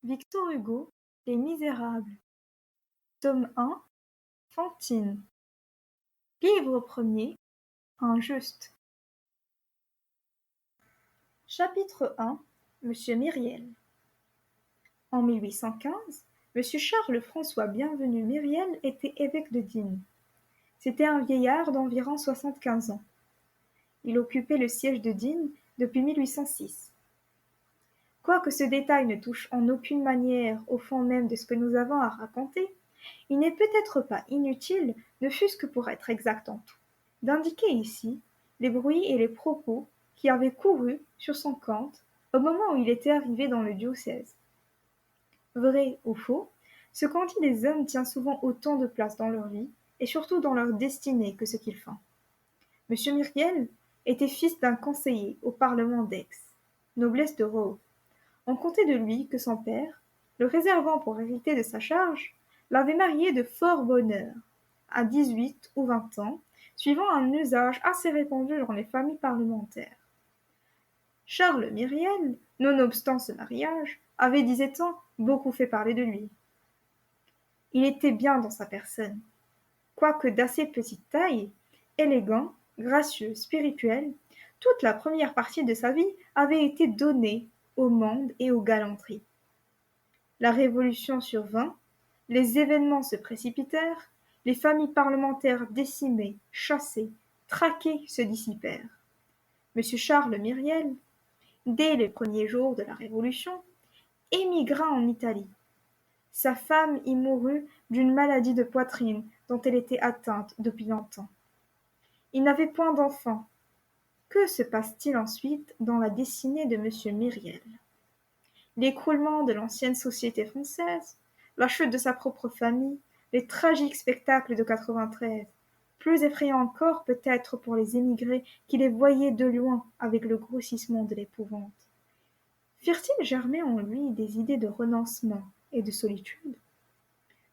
Victor Hugo, Les Misérables, tome 1, Fantine. Livre premier, Injuste. Chapitre 1, Monsieur Myriel. En 1815, Monsieur Charles-François Bienvenu Myriel était évêque de Digne. C'était un vieillard d'environ 75 ans. Il occupait le siège de Digne depuis 1806. Quoique ce détail ne touche en aucune manière au fond même de ce que nous avons à raconter, il n'est peut-être pas inutile, ne fût-ce que pour être exact en tout, d'indiquer ici les bruits et les propos qui avaient couru sur son compte au moment où il était arrivé dans le diocèse. Vrai ou faux, ce qu'ont dit les hommes tient souvent autant de place dans leur vie et surtout dans leur destinée que ce qu'ils font. Monsieur Myriel était fils d'un conseiller au Parlement d'Aix, noblesse de Rowe. On comptait de lui que son père, le réservant pour hériter de sa charge, l'avait marié de fort bonne heure, à 18 ou 20 ans, suivant un usage assez répandu dans les familles parlementaires. Charles Myriel, nonobstant ce mariage, avait, disait-on, beaucoup fait parler de lui. Il était bien dans sa personne. Quoique d'assez petite taille, élégant, gracieux, spirituel, toute la première partie de sa vie avait été donnée au monde et aux galanteries. La Révolution survint, les événements se précipitèrent, les familles parlementaires décimées, chassées, traquées se dissipèrent. Monsieur Charles Myriel, dès les premiers jours de la Révolution, émigra en Italie. Sa femme y mourut d'une maladie de poitrine dont elle était atteinte depuis longtemps. Il n'avait point d'enfant. Que se passe-t-il ensuite dans la destinée de monsieur Myriel? L'écroulement de l'ancienne société française, la chute de sa propre famille, les tragiques spectacles de 93, plus effrayants encore peut-être pour les émigrés qui les voyaient de loin avec le grossissement de l'épouvante. Firent-ils germer en lui des idées de renoncement et de solitude?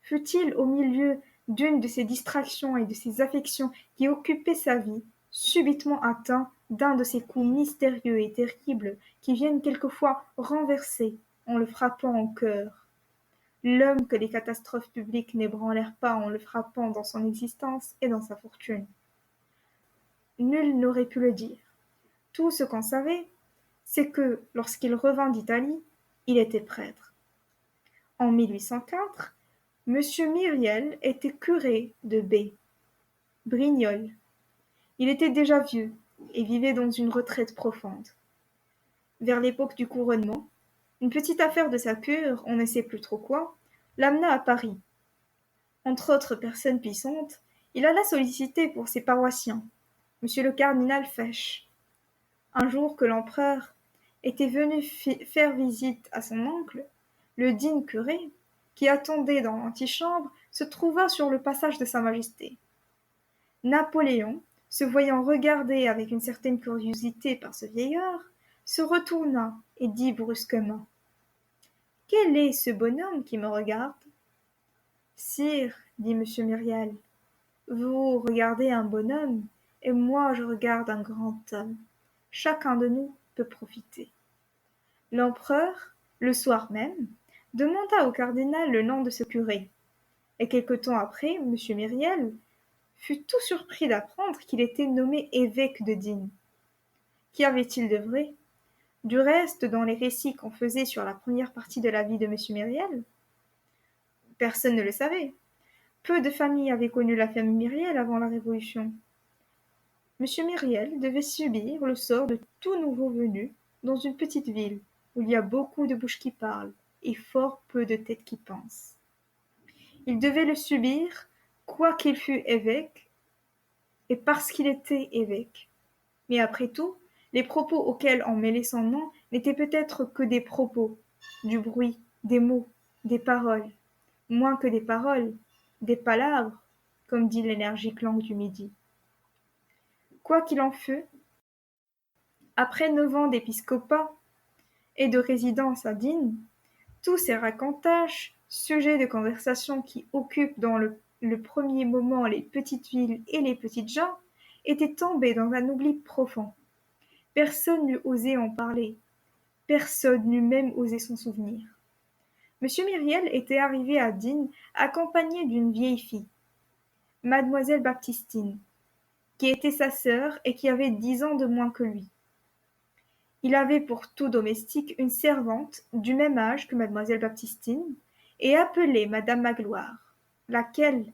Fut-il au milieu d'une de ces distractions et de ces affections qui occupaient sa vie, subitement atteint d'un de ces coups mystérieux et terribles qui viennent quelquefois renverser, en le frappant au cœur, l'homme que les catastrophes publiques n'ébranlèrent pas en le frappant dans son existence et dans sa fortune? Nul n'aurait pu le dire. Tout ce qu'on savait, c'est que, lorsqu'il revint d'Italie, il était prêtre. En 1804, Monsieur Myriel était curé de B, Brignoles. Il était déjà vieux et vivait dans une retraite profonde. Vers l'époque du couronnement, une petite affaire de sa cure, on ne sait plus trop quoi, l'amena à Paris. Entre autres personnes puissantes, il alla solliciter pour ses paroissiens, monsieur le cardinal Fesch. Un jour que l'empereur était venu faire visite à son oncle, le digne curé, qui attendait dans l'antichambre, se trouva sur le passage de sa majesté. Napoléon, se voyant regardé avec une certaine curiosité par ce vieillard, se retourna et dit brusquement: quel est ce bonhomme qui me regarde? Sire, dit monsieur Myriel, vous regardez un bonhomme, et moi je regarde un grand homme. Chacun de nous peut profiter. L'empereur, le soir même, demanda au cardinal le nom de ce curé, et quelque temps après, monsieur Myriel fut tout surpris d'apprendre qu'il était nommé évêque de Digne. Qu'y avait-il de vrai? Du reste, dans les récits qu'on faisait sur la première partie de la vie de monsieur Myriel, personne ne le savait. Peu de familles avaient connu la famille Myriel avant la Révolution. Monsieur Myriel devait subir le sort de tout nouveau venu dans une petite ville où il y a beaucoup de bouches qui parlent et fort peu de têtes qui pensent. Il devait le subir, quoiqu'il fût évêque, et parce qu'il était évêque. Mais après tout, les propos auxquels on mêlait son nom n'étaient peut-être que des propos, du bruit, des mots, des paroles, moins que des paroles, des palabres, comme dit l'énergique langue du Midi. Quoi qu'il en fût, après 9 ans d'épiscopat et de résidence à Digne, tous ces racontages, sujets de conversation qui occupent dans le premier moment les petites villes et les petites gens, étaient tombés dans un oubli profond. Personne n'eût osé en parler, personne n'eût même osé s'en souvenir. Monsieur Myriel était arrivé à Digne accompagné d'une vieille fille, mademoiselle Baptistine, qui était sa sœur et qui avait 10 ans de moins que lui. Il avait pour tout domestique une servante du même âge que mademoiselle Baptistine, et appelée madame Magloire, laquelle,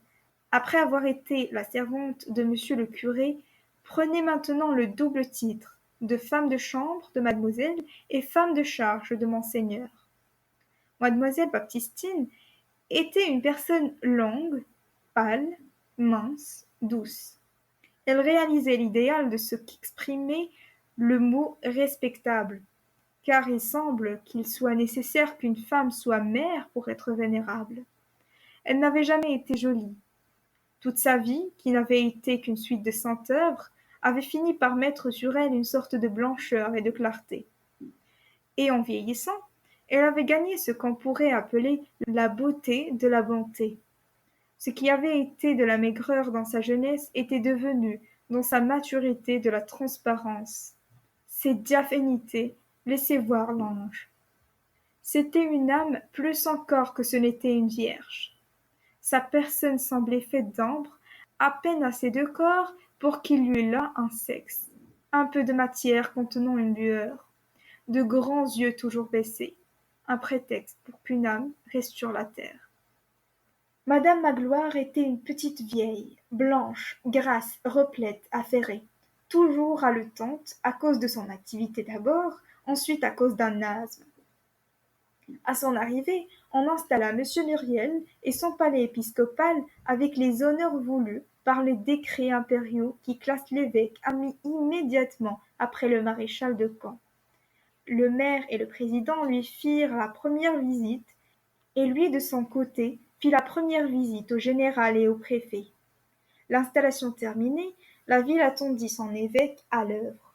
après avoir été la servante de monsieur le curé, prenait maintenant le double titre de femme de chambre de mademoiselle et femme de charge de monseigneur. Mademoiselle Baptistine était une personne longue, pâle, mince, douce. Elle réalisait l'idéal de ce qu'exprimait le mot respectable, car il semble qu'il soit nécessaire qu'une femme soit mère pour être vénérable. Elle n'avait jamais été jolie. Toute sa vie, qui n'avait été qu'une suite de saintes œuvres, avait fini par mettre sur elle une sorte de blancheur et de clarté. Et en vieillissant, elle avait gagné ce qu'on pourrait appeler la beauté de la bonté. Ce qui avait été de la maigreur dans sa jeunesse était devenu, dans sa maturité, de la transparence. Ses diaphanités laissaient voir l'ange. C'était une âme plus encore que ce n'était une vierge. Sa personne semblait faite d'ambre, à peine assez de corps pour qu'il y eût là un sexe, un peu de matière contenant une lueur, de grands yeux toujours baissés, un prétexte pour qu'une âme reste sur la terre. Madame Magloire était une petite vieille, blanche, grasse, replète, affairée, toujours haletante, à cause de son activité d'abord, ensuite à cause d'un asthme. À son arrivée, on installa monsieur Myriel et son palais épiscopal avec les honneurs voulus par les décrets impériaux qui classent l'évêque admis immédiatement après le maréchal de Caen. Le maire et le président lui firent la première visite, et lui de son côté fit la première visite au général et au préfet. L'installation terminée, la ville attendit son évêque à l'œuvre.